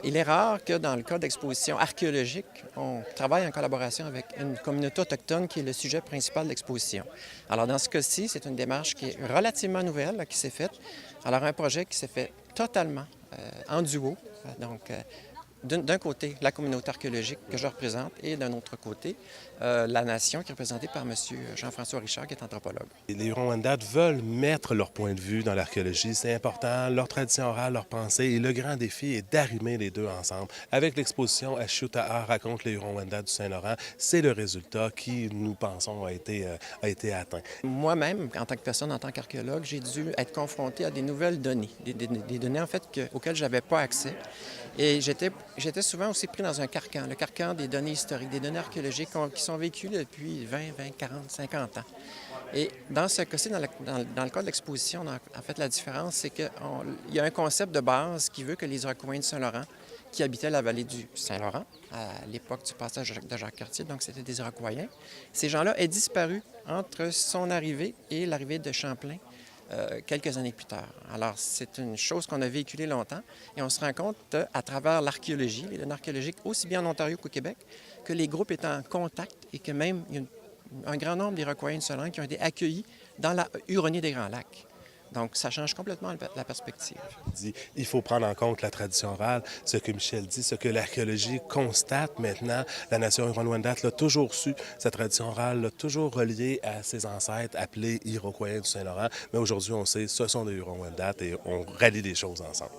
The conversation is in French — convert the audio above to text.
Il est rare que dans le cas d'expositions archéologiques, on travaille en collaboration avec une communauté autochtone qui est le sujet principal de l'exposition. Alors dans ce cas-ci, c'est une démarche qui est relativement nouvelle là, qui s'est faite. Alors un projet qui s'est fait totalement en duo. D'un côté, la communauté archéologique que je représente et d'un autre côté, la nation qui est représentée par M. Jean-François Richard, qui est anthropologue. Les Hurons-Wendat veulent mettre leur point de vue dans l'archéologie. C'est important, leur tradition orale, leur pensée. Et le grand défi est d'arrimer les deux ensemble. Avec l'exposition Ashiuta'a raconte les Hurons-Wendat du Saint-Laurent, c'est le résultat qui, nous pensons, a été atteint. Moi-même, en tant que personne, en tant qu'archéologue, j'ai dû être confronté à des nouvelles données, des données en fait auxquelles je n'avais pas accès. Et j'étais souvent aussi pris dans un carcan, le carcan des données historiques, des données archéologiques qui sont véhiculées depuis 20, 40, 50 ans. Et dans ce cas-ci, dans le cas de l'exposition, en fait, la différence, c'est qu'il y a un concept de base qui veut que les Iroquois du Saint-Laurent, qui habitaient la vallée du Saint-Laurent à l'époque du passage de Jacques-Cartier, donc c'était des Iroquois, ces gens-là aient disparu entre son arrivée et l'arrivée de Champlain quelques années plus tard. Alors, c'est une chose qu'on a véhiculée longtemps et on se rend compte à travers l'archéologie, les données archéologiques, aussi bien en Ontario qu'au Québec, que les groupes étaient en contact et que même il y a un grand nombre d'Iroquois du Saint-Laurent qui ont été accueillis dans la Huronie des Grands Lacs. Donc, ça change complètement la perspective. Il faut prendre en compte la tradition orale, ce que Michel dit, ce que l'archéologie constate maintenant. La nation Huron-Wendat l'a toujours su, sa tradition orale l'a toujours reliée à ses ancêtres appelés Iroquois du Saint-Laurent. Mais aujourd'hui, on sait que ce sont des Huron-Wendat et on rallie les choses ensemble.